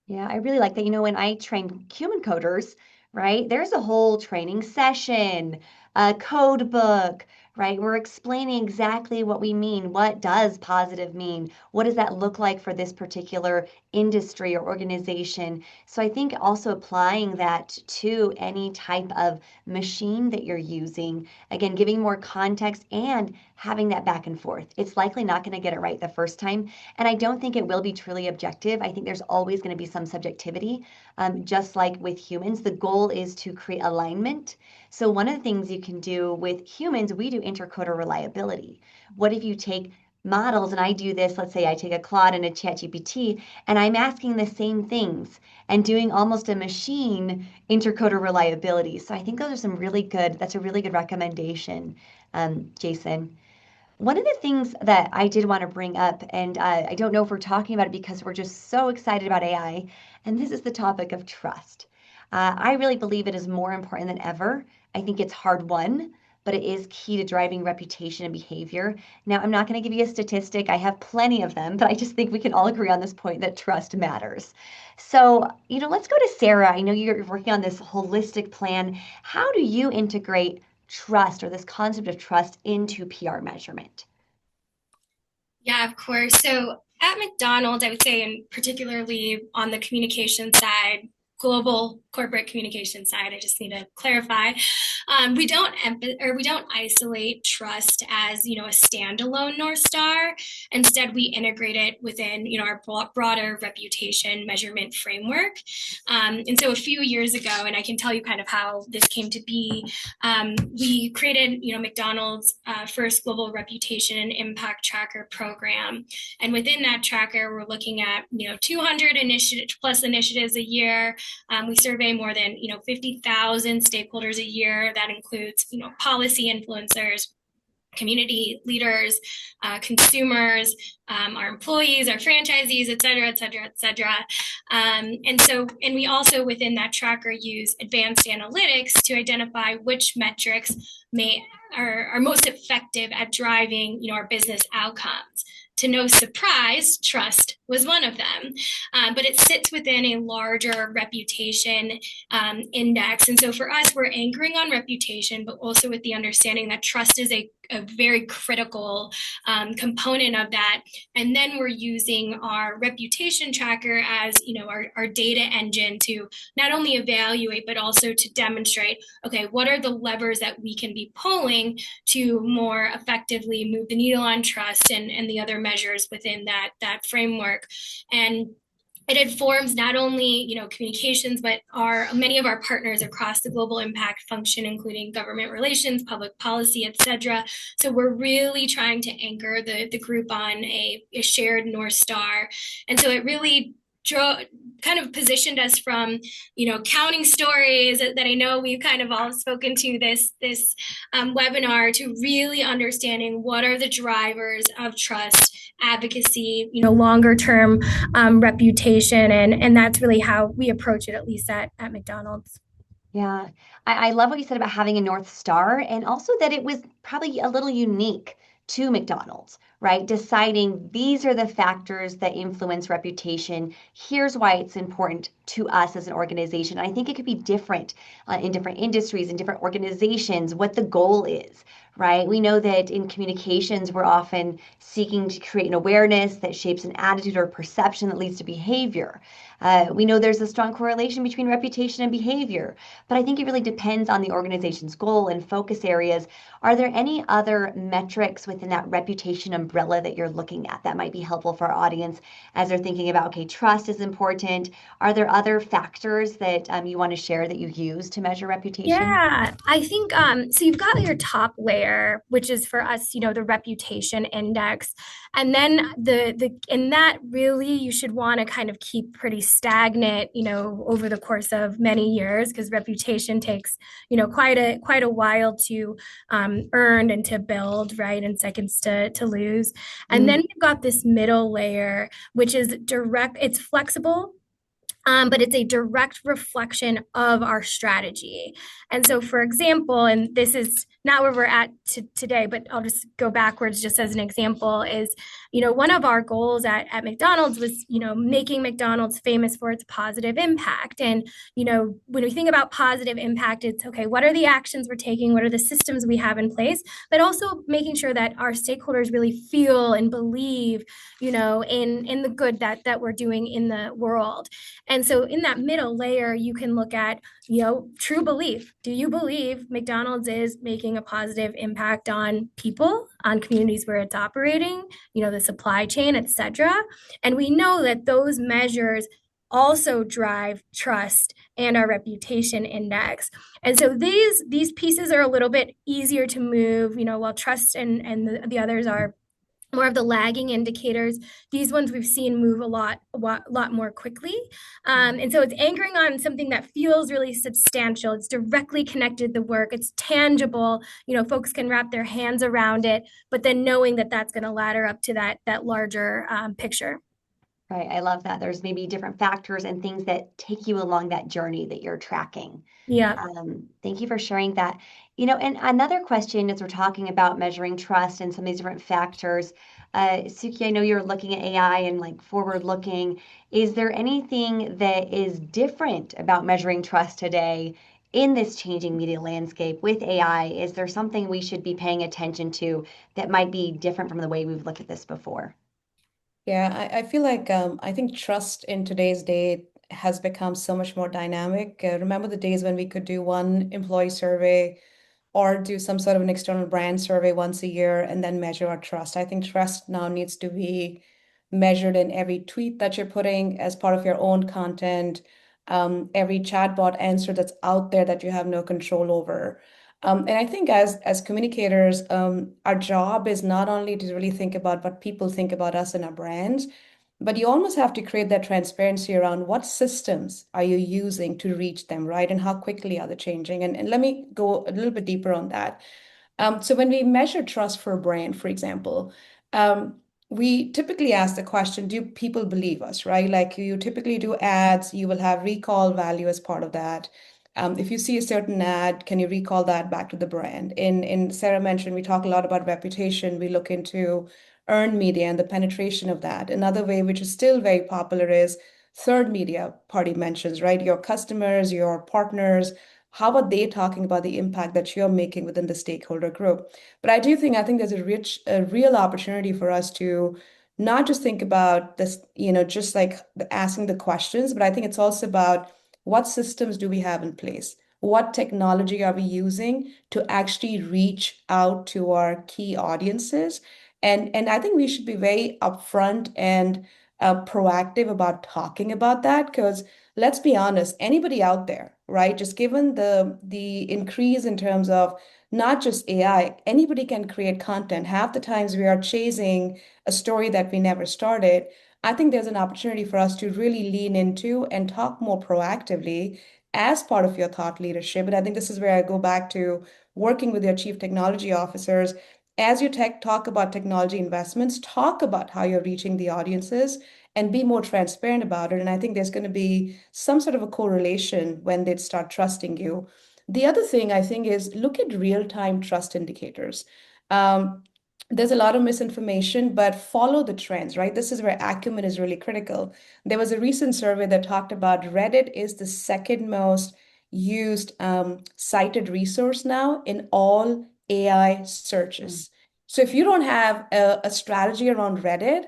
Yeah, I really like that. When I train human coders, right, there's a whole training session, a code book, right? We're explaining exactly what we mean. What does positive mean? What does that look like for this particular industry or organization? So I think also applying that to any type of machine that you're using, again, giving more context and having that back and forth. It's likely not going to get it right the first time. And I don't think it will be truly objective. I think there's always going to be some subjectivity. Just like with humans, the goal is to create alignment. So one of the things you can do with humans, we do intercoder reliability. What if you take models, and I do this, let's say I take a Claude and a ChatGPT, and I'm asking the same things and doing almost a machine intercoder reliability. So I think those are some really good, that's a really good recommendation, Jason. One of the things that I did want to bring up, and I don't know if we're talking about it because we're just so excited about AI, and this is the topic of trust. I really believe it is more important than ever. I think it's hard won, but it is key to driving reputation and behavior. Now, I'm not going to give you a statistic. I have plenty of them, but I just think we can all agree on this point that trust matters. So, let's go to Sarah. I know you're working on this holistic plan. How do you integrate trust or this concept of trust into PR measurement? Yeah, of course. So at McDonald, I would say, and particularly on the communication side, global corporate communication side, I just need to clarify. We don't isolate trust as a standalone North Star. Instead, we integrate it within our broader reputation measurement framework. And so a few years ago, and I can tell you kind of how this came to be, we created McDonald's first global reputation and impact tracker program. And within that tracker, we're looking at 200 plus initiatives a year. We survey more than 50,000 stakeholders a year. That includes policy influencers, community leaders, consumers, our employees, our franchisees, et cetera, et cetera, et cetera. And we also within that tracker use advanced analytics to identify which metrics are most effective at driving our business outcomes. To no surprise, trust was one of them, but it sits within a larger reputation index. And so for us, we're anchoring on reputation, but also with the understanding that trust is a very critical component of that. And then we're using our reputation tracker as our data engine to not only evaluate, but also to demonstrate, okay, what are the levers that we can be pulling to more effectively move the needle on trust and the other measures within that framework. And it informs not only communications, but many of our partners across the global impact function, including government relations, public policy, et cetera. So we're really trying to anchor the group on a shared North Star. And so it really kind of positioned us from counting stories that I know we've kind of all spoken to this webinar, to really understanding what are the drivers of trust, advocacy, longer term reputation, and that's really how we approach it, at least at McDonald's. Yeah, I love what you said about having a North Star, and also that it was probably a little unique to McDonald's, right? Deciding these are the factors that influence reputation. Here's why it's important to us as an organization. I think it could be different in different industries and different organizations, what the goal is, right? We know that in communications, we're often seeking to create an awareness that shapes an attitude or perception that leads to behavior. We know there's a strong correlation between reputation and behavior, but I think it really depends on the organization's goal and focus areas. Are there any other metrics within that reputation umbrella that you're looking at that might be helpful for our audience as they're thinking about, okay, trust is important. Are there other factors that you want to share that you use to measure reputation? Yeah, I think so you've got your top layer, which is for us, the reputation index. And then in that really you should want to kind of keep pretty stagnant, over the course of many years, because reputation takes, quite a while to earn and to build, right? And seconds to lose. And then you've got this middle layer, which is direct, it's flexible. But it's a direct reflection of our strategy. And so, for example, and this is not where we're at today, but I'll just go backwards just as an example is, one of our goals at McDonald's was, making McDonald's famous for its positive impact. And, when we think about positive impact, it's okay, what are the actions we're taking? What are the systems we have in place? But also making sure that our stakeholders really feel and believe, in the good that we're doing in the world. And so in that middle layer, you can look at, true belief. Do you believe McDonald's is making a positive impact on people, on communities where it's operating, the supply chain, et cetera? And we know that those measures also drive trust and our reputation index. And so these pieces are a little bit easier to move, while trust and the others are more of the lagging indicators. These ones we've seen move a lot more quickly. And so it's anchoring on something that feels really substantial. It's directly connected to the work. It's tangible. Folks can wrap their hands around it, but then knowing that that's going to ladder up to that larger picture. Right. I love that. There's maybe different factors and things that take you along that journey that you're tracking. Yeah. Thank you for sharing that. And another question as we're talking about measuring trust and some of these different factors, Sukhi, I know you're looking at AI and like forward looking. Is there anything that is different about measuring trust today in this changing media landscape with AI? Is there something we should be paying attention to that might be different from the way we've looked at this before? Yeah, I feel like I think trust in today's day has become so much more dynamic. Remember the days when we could do one employee survey or do some sort of an external brand survey once a year and then measure our trust. I think trust now needs to be measured in every tweet that you're putting as part of your own content, every chatbot answer that's out there that you have no control over. And I think as communicators, our job is not only to really think about what people think about us and our brands, but you almost have to create that transparency around what systems are you using to reach them, right? And how quickly are they changing? And let me go a little bit deeper on that. So when we measure trust for a brand, for example, we typically ask the question, do people believe us, right? Like you typically do ads, you will have recall value as part of that. If you see a certain ad, can you recall that back to the brand? In Sarah mentioned, we talk a lot about reputation. We look into earned media and the penetration of that. Another way, which is still very popular, is third media party mentions, right? Your customers, your partners, how are they talking about the impact that you're making within the stakeholder group? But I think there's a real opportunity for us to not just think about this, just like asking the questions, but I think it's also about what systems do we have in place? What technology are we using to actually reach out to our key audiences? And I think we should be very upfront and proactive about talking about that because let's be honest, anybody out there, right? Just given the increase in terms of not just AI, anybody can create content. Half the times we are chasing a story that we never started. I think there's an opportunity for us to really lean into and talk more proactively as part of your thought leadership. And I think this is where I go back to working with your chief technology officers. As you talk about technology investments, talk about how you're reaching the audiences and be more transparent about it. And I think there's going to be some sort of a correlation when they start trusting you. The other thing I think is look at real-time trust indicators. There's a lot of misinformation, but follow the trends, right? This is where acumen is really critical. There was a recent survey that talked about Reddit is the second most used cited resource now in all AI searches. So if you don't have a strategy around Reddit,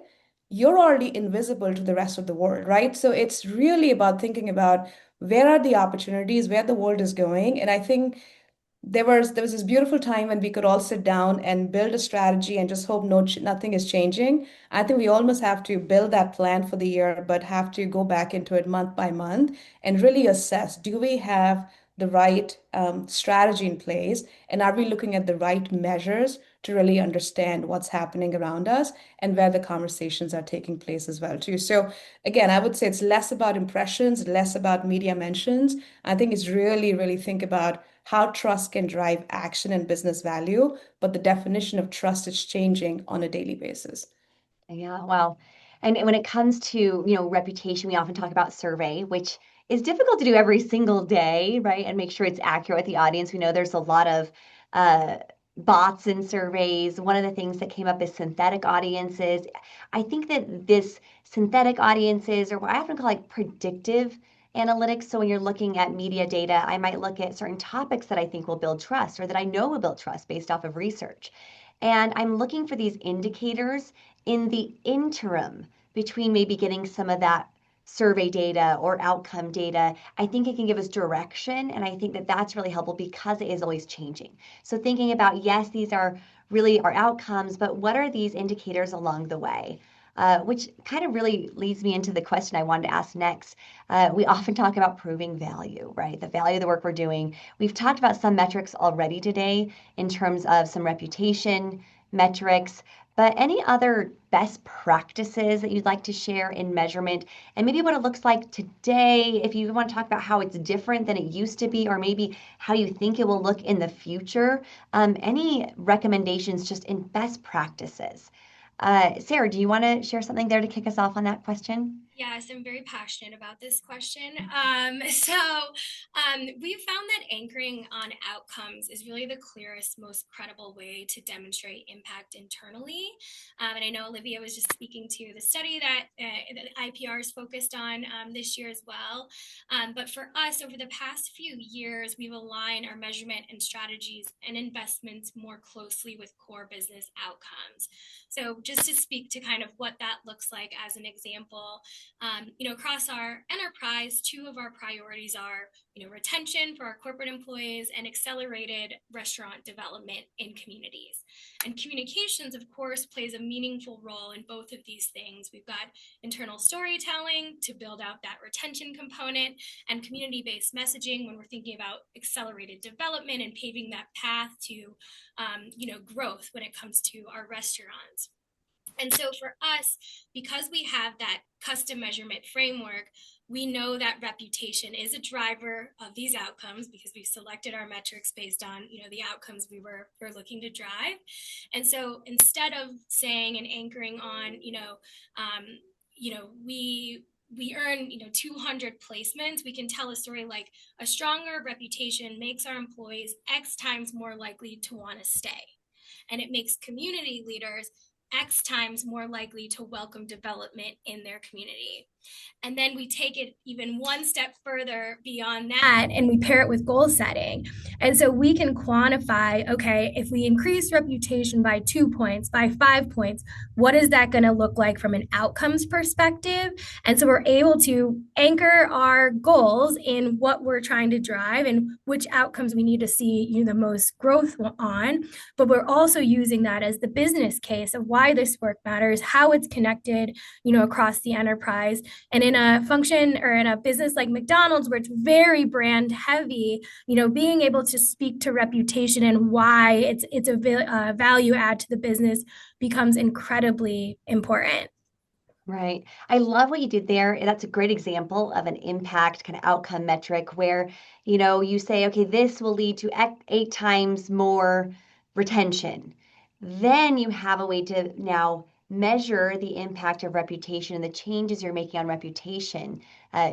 you're already invisible to the rest of the world, right? So it's really about thinking about where are the opportunities, where the world is going. And I think there was this beautiful time when we could all sit down and build a strategy and just hope nothing is changing. I think we almost have to build that plan for the year, but have to go back into it month by month and really assess, do we have the right strategy in place? And are we looking at the right measures to really understand what's happening around us and where the conversations are taking place as well too? So again, I would say it's less about impressions, less about media mentions. I think it's really think about how trust can drive action and business value, but the definition of trust is changing on a daily basis. Yeah, well, and when it comes to, reputation, we often talk about survey, which is difficult to do every single day, right? And make sure it's accurate with the audience. We know there's a lot of bots in surveys. One of the things that came up is synthetic audiences. I think that this synthetic audiences, or what I often call like predictive analytics. So when you're looking at media data, I might look at certain topics that I think will build trust or that I know will build trust based off of research. And I'm looking for these indicators in the interim between maybe getting some of that survey data or outcome data. I think it can give us direction. And I think that that's really helpful because it is always changing. So thinking about, yes, these are really our outcomes, but what are these indicators along the way? Which kind of really leads me into the question I wanted to ask next. We often talk about proving value, right? The value of the work we're doing. We've talked about some metrics already today in terms of some reputation metrics, but any other best practices that you'd like to share in measurement and maybe what it looks like today, if you want to talk about how it's different than it used to be, or maybe how you think it will look in the future, any recommendations just in best practices? Sarah, do you want to share something there to kick us off on that question? Yes, I'm very passionate about this question. We found that anchoring on outcomes is really the clearest, most credible way to demonstrate impact internally. And I know Olivia was just speaking to the study that IPR is focused on this year as well. But for us, over the past few years, we've aligned our measurement and strategies and investments more closely with core business outcomes. So just to speak to kind of what that looks like as an example, across our enterprise, two of our priorities are, retention for our corporate employees and accelerated restaurant development in communities. And communications, of course, plays a meaningful role in both of these things. We've got internal storytelling to build out that retention component and community-based messaging when we're thinking about accelerated development and paving that path to, growth when it comes to our restaurants. And so for us, because we have that custom measurement framework, we know that reputation is a driver of these outcomes because we've selected our metrics based on, the outcomes we're looking to drive. And so instead of saying and anchoring on, we earn 200 placements, we can tell a story like a stronger reputation makes our employees X times more likely to want to stay. And it makes community leaders X times more likely to welcome development in their community. And then we take it even one step further beyond that and we pair it with goal setting. And so we can quantify, okay, if we increase reputation by 2 points, by 5 points, what is that going to look like from an outcomes perspective? And so we're able to anchor our goals in what we're trying to drive and which outcomes we need to see the most growth on. But we're also using that as the business case of why this work matters, how it's connected, across the enterprise. And in a function or in a business like McDonald's, where it's very brand heavy, being able to speak to reputation and why it's a value add to the business becomes incredibly important. Right. I love what you did there. That's a great example of an impact kind of outcome metric where, you say, okay, this will lead to 8 times more retention. Then you have a way to now measure the impact of reputation and the changes you're making on reputation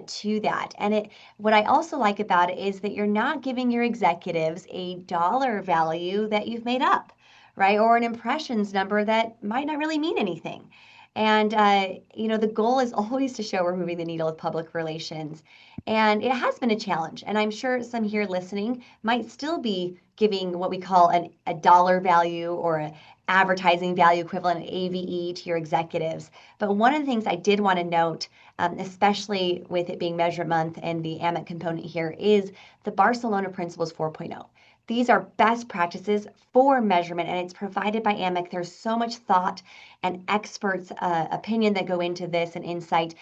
to that. And what I also like about it is that you're not giving your executives a dollar value that you've made up, right? Or an impressions number that might not really mean anything. And, the goal is always to show we're moving the needle with public relations. And it has been a challenge. And I'm sure some here listening might still be giving what we call a dollar value or an advertising value equivalent, an AVE, to your executives. But one of the things I did want to note, especially with it being Measurement Month and the AMEC component here, is the Barcelona Principles 4.0. These are best practices for measurement, and it's provided by AMEC. There's so much thought and experts' opinion that go into this and insight.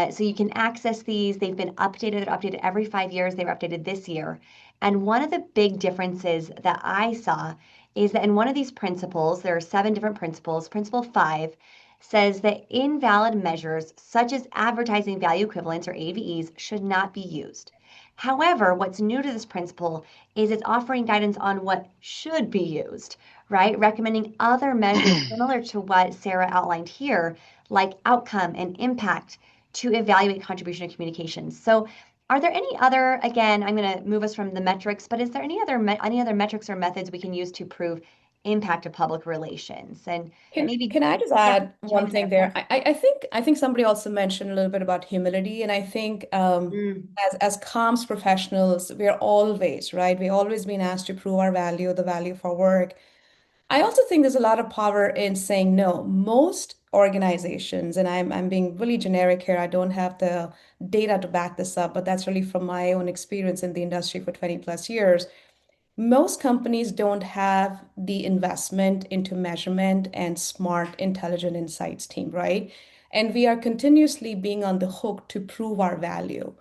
So you can access these. They've been updated. They're updated every 5 years. They were updated this year. And one of the big differences that I saw is that in one of these principles, there are 7 different principles. Principle 5 says that invalid measures, such as advertising value equivalents or AVEs, should not be used. However, what's new to this principle is it's offering guidance on what should be used, right? Recommending other measures similar to what Sarah outlined here, like outcome and impact, to evaluate contribution to communications. So Are there any other, again, I'm going to move us from the metrics, but is there any other metrics or methods we can use to prove impact of public relations? And maybe, Can I just yeah, add chime one in thing there. there? I think somebody also mentioned a little bit about humility, and I think Mm, as comms professionals, we're always right. We're always being asked to prove our value, the value of our work. I also think there's a lot of power in saying no. Most organizations, and I'm being really generic here. I don't have the data to back this up, but that's really from my own experience in the industry for 20 plus years. Most companies don't have the investment into measurement and smart, intelligent insights team, right? And we are continuously being on the hook to prove our value.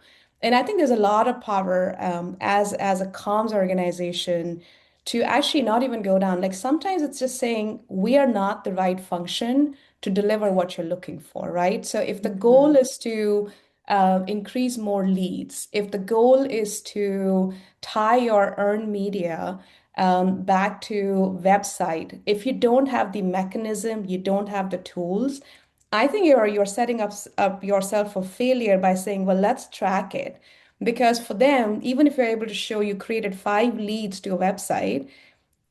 And I think there's a lot of power as a comms organization to actually not even go down. Like sometimes it's just saying we are not the right function to deliver what you're looking for, right? So if the mhm, goal is to increase more leads, if the goal is to tie your earned media back to website, if you don't have the mechanism, you don't have the tools, I think you're setting up yourself for failure by saying, well, let's track it. Because for them, even if you're able to show you created 5 leads to a website,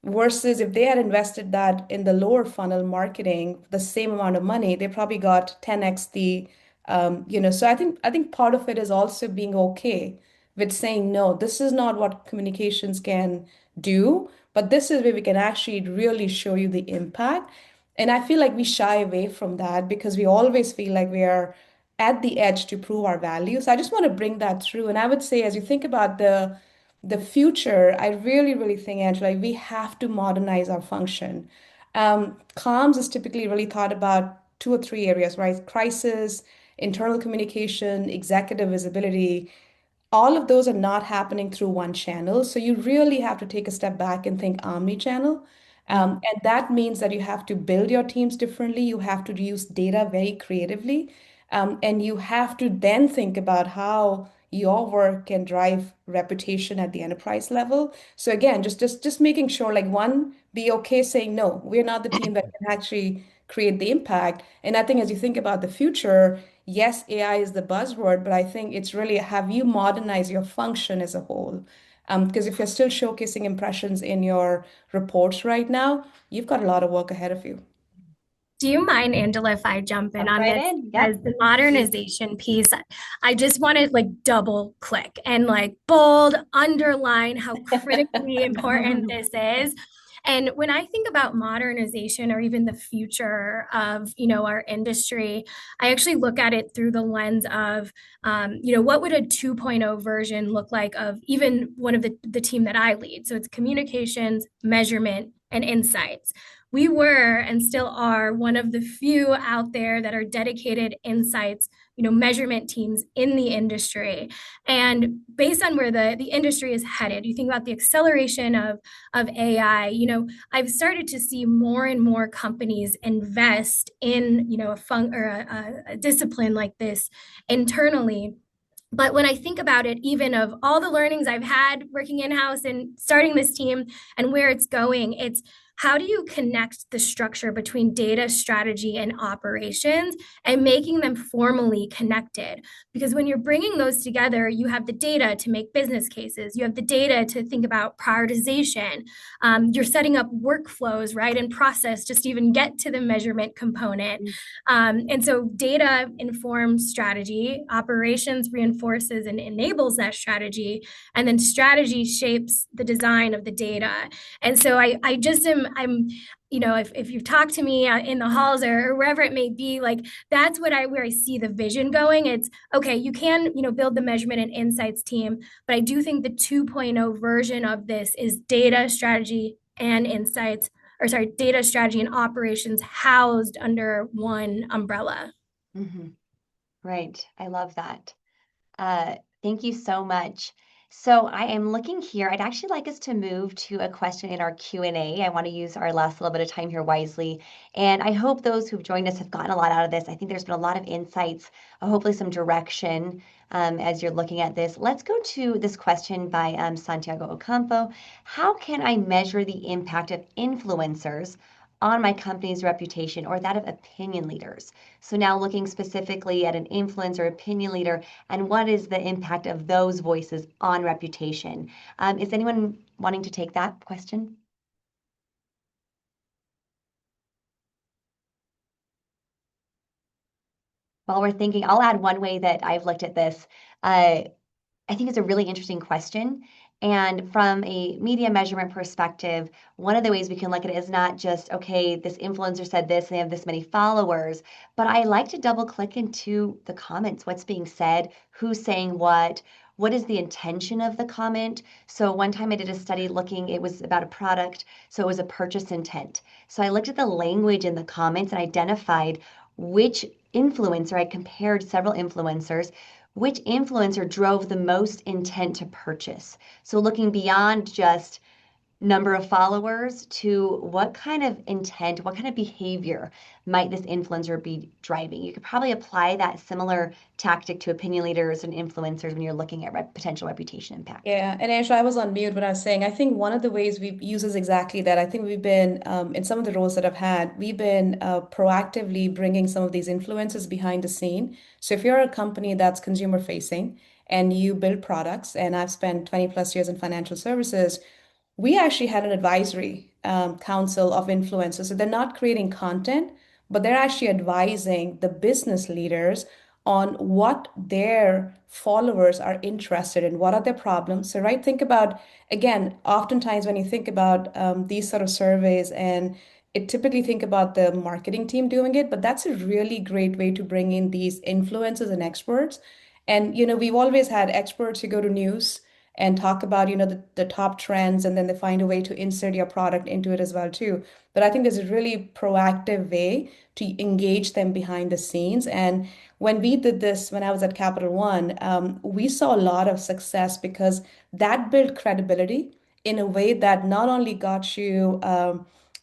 versus if they had invested that in the lower funnel marketing, the same amount of money, they probably got 10x so I think part of it is also being okay with saying, no, this is not what communications can do, but this is where we can actually really show you the impact. And I feel like we shy away from that because we always feel like we are at the edge to prove our value. So I just want to bring that through. And I would say, as you think about the future, I really, really think, Angela, we have to modernize our function. Comms is typically really thought about 2 or 3 areas, right? Crisis, internal communication, executive visibility. All of those are not happening through one channel. So you really have to take a step back and think omni-channel. mm, And that means that you have to build your teams differently. You have to use data very creatively. And you have to then think about how your work can drive reputation at the enterprise level. So again, just making sure, like, one, be okay saying no, we're not the team that can actually create the impact. And I think as you think about the future, yes, AI is the buzzword, but I think it's really have you modernize your function as a whole. Because if you're still showcasing impressions in your reports right now, you've got a lot of work ahead of you. Do you mind, Angela, if I jump in jump on right this? in. Because Yep. the modernization piece, I just want to like double click and like bold, underline how critically important this is. And when I think about modernization or even the future of, our industry, I actually look at it through the lens of, what would a 2.0 version look like of even one of the team that I lead? So it's communications, measurement, and insights. We were and still are one of the few out there that are dedicated insights, measurement teams in the industry. And based on where the industry is headed, you think about the acceleration of AI, I've started to see more and more companies invest in, a discipline like this internally. But when I think about it, even of all the learnings I've had working in house and starting this team and where it's going, it's how do you connect the structure between data strategy and operations and making them formally connected? Because when you're bringing those together, you have the data to make business cases, you have the data to think about prioritization, you're setting up workflows, right, and process just to even get to the measurement component. And so data informs strategy, operations reinforces and enables that strategy, and then strategy shapes the design of the data. And so I just am, if you've talked to me in the halls or wherever it may be, like that's where I see the vision going. It's okay, you can, build the measurement and insights team, but I do think the 2.0 version of this is data strategy and insights, or sorry, data strategy and operations housed under one umbrella. Mhm. Right. I love that. Thank you so much. So I am looking here. I'd actually like us to move to a question in our Q&A. I want to use our last little bit of time here wisely. And I hope those who've joined us have gotten a lot out of this. I think there's been a lot of insights, hopefully some direction as you're looking at this. Let's go to this question by Santiago Ocampo. How can I measure the impact of influencers on my company's reputation or that of opinion leaders? So now looking specifically at an influencer opinion leader and what is the impact of those voices on reputation? Is anyone wanting to take that question? While we're thinking, I'll add one way that I've looked at this. I think it's a really interesting question. And from a media measurement perspective, one of the ways we can look at it is not just, okay, this influencer said this, and they have this many followers, but I like to double click into the comments, what's being said, who's saying what is the intention of the comment? So one time I did a study looking, it was about a product, so it was a purchase intent. So I looked at the language in the comments and identified which influencer, I compared several influencers, which influencer drove the most intent to purchase. So looking beyond just number of followers to what kind of intent, what kind of behavior might this influencer be driving. You could probably apply that similar tactic to opinion leaders and influencers when you're looking at potential reputation impact. Yeah, and Aisha, I was on mute when I was saying, I think one of the ways we use is exactly that. I think we've been, in some of the roles that I've had, we've been proactively bringing some of these influences behind the scene. So if you're a company that's consumer facing and you build products, and I've spent 20 plus years in financial services, we actually had an advisory council of influencers. So they're not creating content, but they're actually advising the business leaders on what their followers are interested in, what are their problems. So, right, think about, again, oftentimes when you think about these sort of surveys, and it typically think about the marketing team doing it, but that's a really great way to bring in these influencers and experts. And, we've always had experts who go to news and talk about, the top trends, and then they find a way to insert your product into it as well too. But I think there's a really proactive way to engage them behind the scenes. And when we did this, when I was at Capital One, we saw a lot of success because that built credibility in a way that not only got you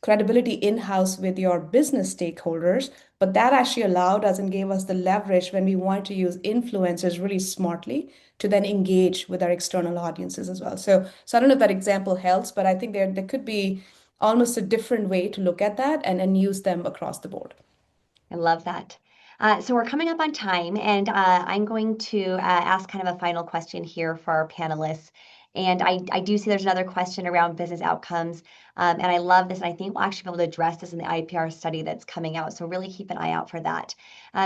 credibility in-house with your business stakeholders, but that actually allowed us and gave us the leverage when we wanted to use influencers really smartly to then engage with our external audiences as well. So I don't know if that example helps, but I think there could be almost a different way to look at that and use them across the board. I love that. So we're coming up on time, and I'm going to ask kind of a final question here for our panelists. And I do see there's another question around business outcomes. And I love this, and I think we'll actually be able to address this in the IPR study that's coming out. So really keep an eye out for that.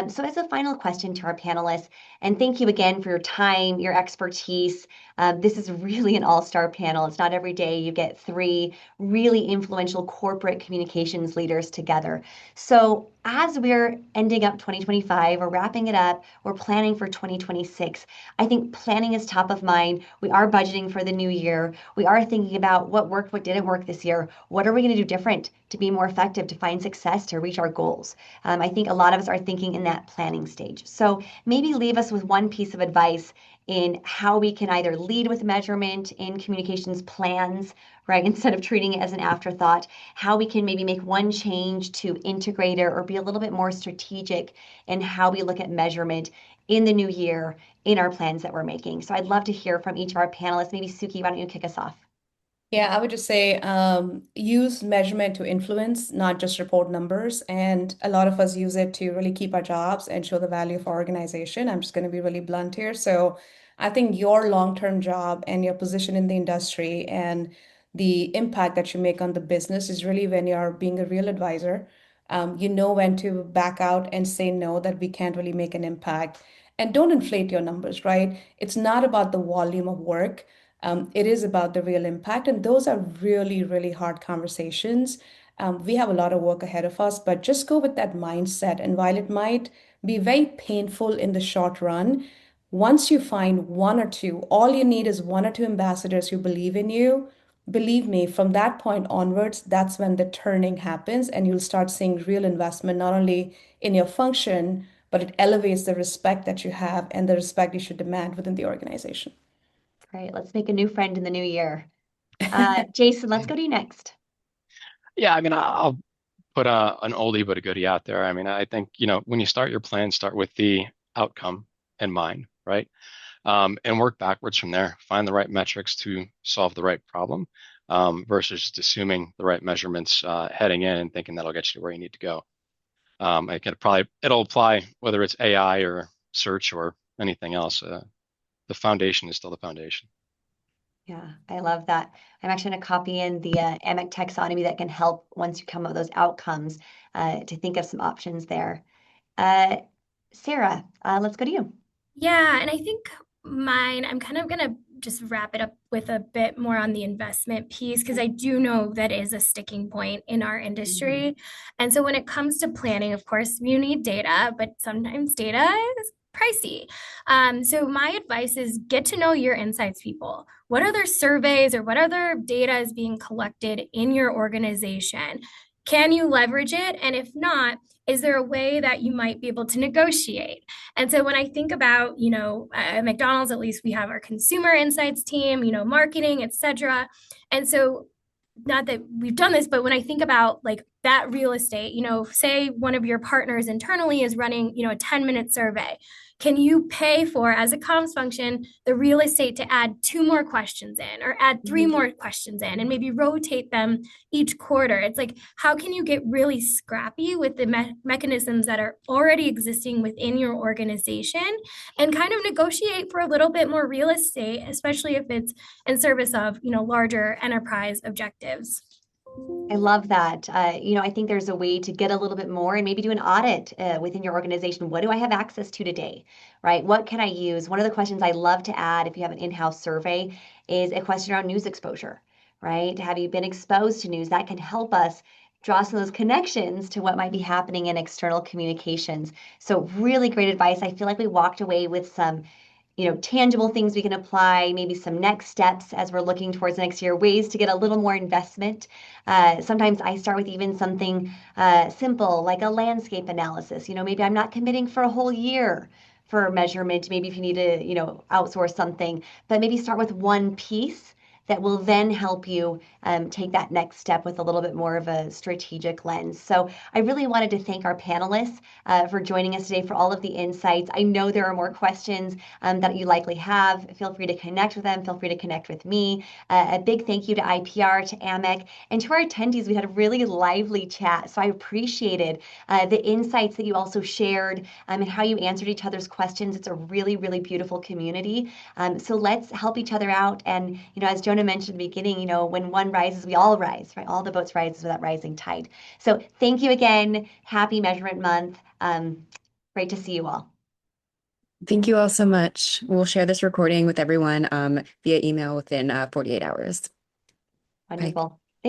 So as a final question to our panelists, and thank you again for your time, your expertise. This is really an all-star panel. It's not every day you get three really influential corporate communications leaders together. So as we're ending up 2025, we're wrapping it up, we're planning for 2026. I think planning is top of mind. We are budgeting for the new year. We are thinking about what worked, what didn't work this year. What are we going to do different to be more effective, to find success, to reach our goals? I think a lot of us are thinking in that planning stage. So maybe leave us with one piece of advice in how we can either lead with measurement in communications plans, right, instead of treating it as an afterthought, how we can maybe make one change to integrate it or be a little bit more strategic in how we look at measurement in the new year in our plans that we're making. So I'd love to hear from each of our panelists. Maybe Sukhi, why don't you kick us off? Yeah, I would just say use measurement to influence, not just report numbers. And a lot of us use it to really keep our jobs and show the value of our organization. I'm just going to be really blunt here. So I think your long-term job and your position in the industry and the impact that you make on the business is really when you're being a real advisor. You know when to back out and say no, that we can't really make an impact. And don't inflate your numbers, right? It's not about the volume of work. It is about the real impact. And those are really, really hard conversations. We have a lot of work ahead of us, but just go with that mindset. And while it might be very painful in the short run, once you find one or two, all you need is one or two ambassadors who believe in you. Believe me, from that point onwards, that's when the turning happens, and you'll start seeing real investment, not only in your function, but it elevates the respect that you have and the respect you should demand within the organization. Great. Let's make a new friend in the new year. Jason, let's go to you next. Yeah, I mean, I'll put an oldie but a goodie out there. I mean, I think, when you start your plan, start with the outcome in mind, right? And work backwards from there. Find the right metrics to solve the right problem. versus just assuming the right measurements heading in and thinking that'll get you to where you need to go. It'll apply whether it's AI or search or anything else. The foundation is still the foundation. Yeah, I love that. I'm actually going to copy in the AMEC taxonomy that can help once you come up with those outcomes to think of some options there. Sarah, let's go to you. Yeah, and I think I'm kind of going to just wrap it up with a bit more on the investment piece because I do know that is a sticking point in our industry. And so when it comes to planning, of course, you need data, but sometimes data is pricey. So my advice is get to know your insights people. What other surveys or what other data is being collected in your organization? Can you leverage it? And if not, is there a way that you might be able to negotiate? And so when I think about, at McDonald's, at least we have our consumer insights team, marketing, et cetera. And so not that we've done this, but when I think about like that real estate, say one of your partners internally is running, a 10-minute survey. Can you pay for, as a comms function, the real estate to add 2 more questions in or add 3 more questions in and maybe rotate them each quarter? It's like, how can you get really scrappy with the mechanisms that are already existing within your organization and kind of negotiate for a little bit more real estate, especially if it's in service of, larger enterprise objectives? I love that. I think there's a way to get a little bit more and maybe do an audit within your organization. What do I have access to today, right? What can I use? One of the questions I love to add if you have an in-house survey is a question around news exposure, right? Have you been exposed to news? That can help us draw some of those connections to what might be happening in external communications. So really great advice. I feel like we walked away with some tangible things we can apply, maybe some next steps as we're looking towards next year, ways to get a little more investment. Sometimes I start with even something simple like a landscape analysis. Maybe I'm not committing for a whole year for measurement. Maybe if you need to, outsource something, but maybe start with one piece that will then help you take that next step with a little bit more of a strategic lens. So I really wanted to thank our panelists for joining us today for all of the insights. I know there are more questions that you likely have. Feel free to connect with them. Feel free to connect with me. A big thank you to IPR, to AMEC, and to our attendees. We had a really lively chat, so I appreciated the insights that you also shared and how you answered each other's questions. It's a really, really beautiful community. So let's help each other out. And, as Jonah mentioned at the beginning, when one rises, we all rise, right? All the boats rise with that rising tide. So thank you again. Happy Measurement Month. Great to see you all. Thank you all so much. We'll share this recording with everyone via email within 48 hours. Wonderful. Bye.